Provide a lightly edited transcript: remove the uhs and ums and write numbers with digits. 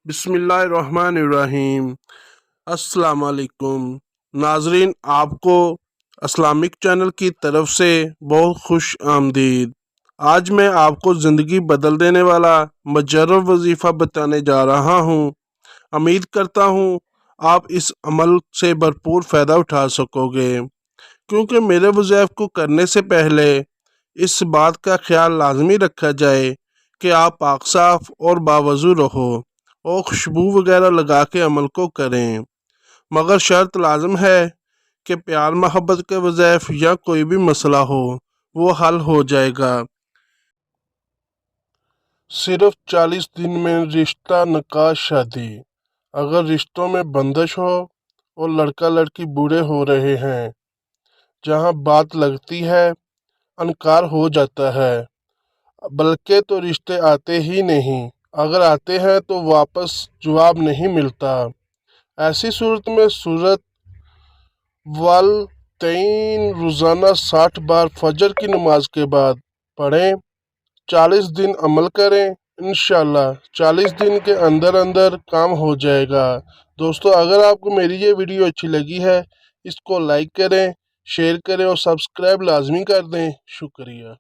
बिस्मिल्लाहिर्रहमानिर्रहीम। अस्सलाम वालेकुम नाजरीन, आपको इस्लामिक चैनल की तरफ से बहुत खुश आमदीद। आज मैं आपको ज़िंदगी बदल देने वाला मुजर्रब वजीफ़ा बताने जा रहा हूँ। उम्मीद करता हूँ आप इस अमल से भरपूर फ़ायदा उठा सकोगे, क्योंकि मेरे वज़ीफ़े को करने से पहले इस बात का ख्याल लाजमी रखा जाए कि आप पाक साफ और बावज़ू रहो और खुशबू वगैरह लगा के अमल को करें। मगर शर्त लाजम है कि प्यार मोहब्बत के वज़ीफ़ या कोई भी मसला हो वो हल हो जाएगा। सिर्फ 40 दिन में रिश्ता निकाह शादी। अगर रिश्तों में बंदिश हो और लड़का लड़की बूढ़े हो रहे हैं, जहां बात लगती है इनकार हो जाता है, बल्कि तो रिश्ते आते ही नहीं, अगर आते हैं तो वापस जवाब नहीं मिलता। ऐसी सूरत में सूरत वाल तईन रोज़ाना 60 बार फजर की नमाज के बाद पढ़ें। 40 दिन अमल करें, इंशाल्लाह 40 दिन के अंदर अंदर काम हो जाएगा। दोस्तों, अगर आपको मेरी ये वीडियो अच्छी लगी है, इसको लाइक करें, शेयर करें और सब्सक्राइब लाजमी कर दें। शुक्रिया।